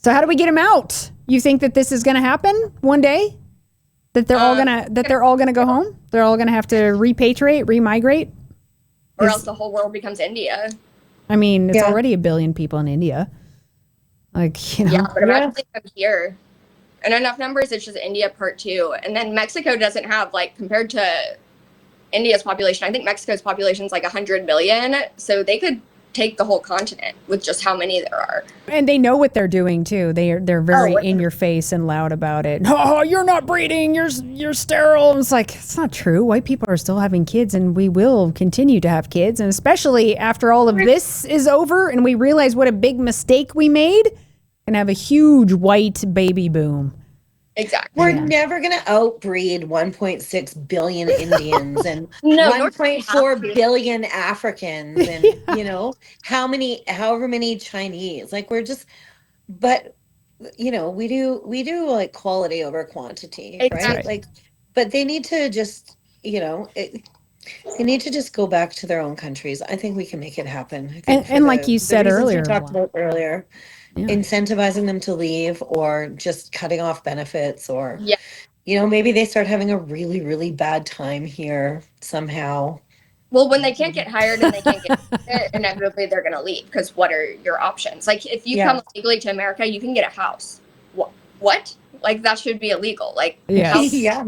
So how do we get them out? You think that this is going to happen one day? That they're all gonna go home? They're all gonna have to repatriate, remigrate? Or else the whole world becomes India. I mean, it's already 1 billion people in India. Like, you know. Yeah, but imagine they come here. And enough numbers, it's just India part 2. And then Mexico doesn't have, like, compared to India's population, I think Mexico's population is like 100 million. So they could take the whole continent with just how many there are. And they know what they're doing too. They're very in your face and loud about it. Oh, you're not breeding. You're sterile. And it's like, it's not true. White people are still having kids, and we will continue to have kids. And especially after all of this is over and we realize what a big mistake we made, and have a huge white baby boom. Exactly. We're never going to outbreed 1.6 billion Indians and No, 1.4 billion Africans and, you know, however many Chinese. Like, we're just, but, you know, we do like quality over quantity, Exactly. right? Like, but they need to just, you know, they need to just go back to their own countries. I think we can make it happen. I think And like you said earlier, we talked about earlier. Yeah. Incentivizing them to leave, or just cutting off benefits, or you know, maybe they start having a really, really bad time here somehow. Well, when they can't get hired and they can't get it, inevitably they're going to leave, because what are your options? Like, if you come legally to America, you can get a house. What? Like, that should be illegal. Like, yeah.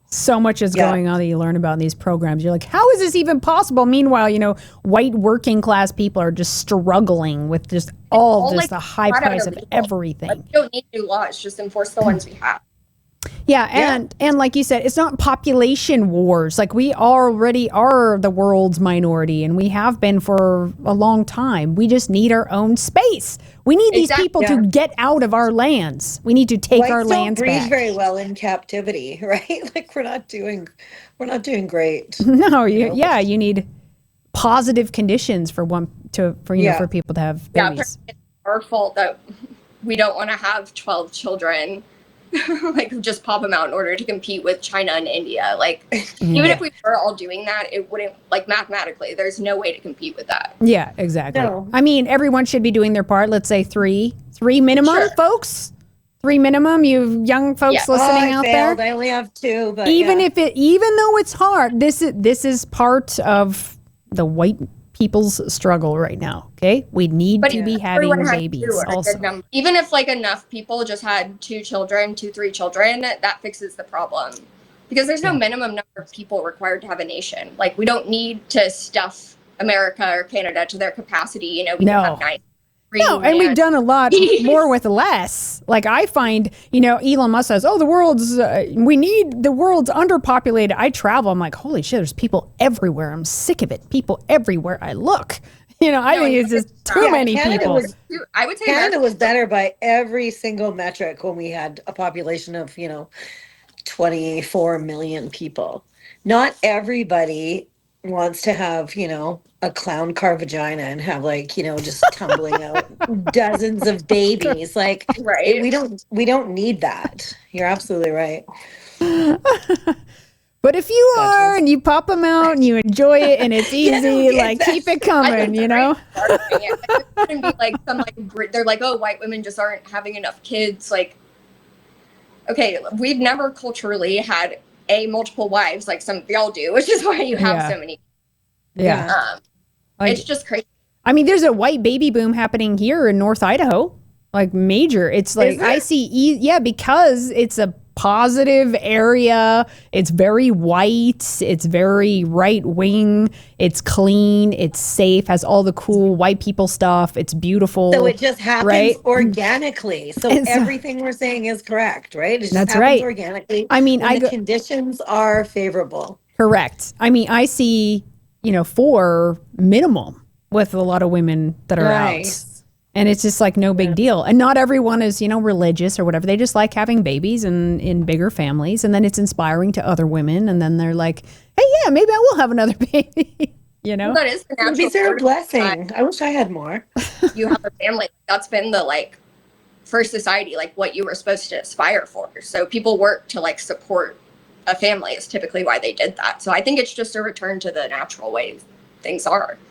So much is going on that you learn about in these programs. You're like, how is this even possible? Meanwhile, you know, white working class people are just struggling with just all this, like, the high price of everything. Like, we don't need new laws, just enforce the ones we have. Yeah, and like you said, it's not population wars. Like, we already are the world's minority, and we have been for a long time. We just need our own space. We need these people to get out of our lands. We need to take our lands back. Whites don't breed very well in captivity, right? Like, we're not doing great. No, you need positive conditions for people to have babies. It's our fault that we don't want to have 12 children. Like, just pop them out in order to compete with China and India. Like, even if we were all doing that, it wouldn't, like, mathematically, there's no way to compete with that. Yeah, exactly. No. I mean, everyone should be doing their part. Let's say three minimum, folks. 3 minimum. You young folks listening out there. I only have 2, but even though it's hard, this is part of the white people's struggle right now. Okay, we need to be having babies also. Even if, like, enough people just had 2 children, 2-3 children, that fixes the problem, because there's no minimum number of people required to have a nation. Like, we don't need to stuff America or Canada to their capacity. You know, we can have 9. No, and we've done a lot more with less. Like, I find, you know, Elon Musk says, "Oh, the world's underpopulated." I travel, I'm like, holy shit, there's people everywhere. I'm sick of it. People everywhere I look. You know, I think it's just too many people. I would say Canada was better by every single metric when we had a population of, you know, 24 million people. Not everybody wants to have, you know, a clown car vagina and have, like, you know, just tumbling out dozens of babies. Like, we don't need that. You're absolutely right. But if you are and you pop them out and you enjoy it and it's easy, like, keep it coming, you know? It wouldn't be like they're like, oh, white women just aren't having enough kids. Like, okay, we've never culturally had multiple wives like some of y'all do, which is why you have so many. Yeah. It's just crazy. I mean, there's a white baby boom happening here in North Idaho, like, major. It's like, I see, because it's a positive area. It's very white. It's very right wing. It's clean. It's safe. Has all the cool white people stuff. It's beautiful. So it just happens organically. So everything we're saying is correct, right? It just happens organically. I mean, the conditions are favorable. Correct. I mean, I see, you know, 4 minimum with a lot of women that are out. And it's just like no big deal. And not everyone is, you know, religious or whatever. They just like having babies and in bigger families. And then it's inspiring to other women. And then they're like, hey, yeah, maybe I will have another baby. You know? Well, that is the natural. These are a blessing. I wish I had more. You have a family. That's been the, like, for society, like, what you were supposed to aspire for. So people work to, like, support a family is typically why they did that. So I think it's just a return to the natural way things are.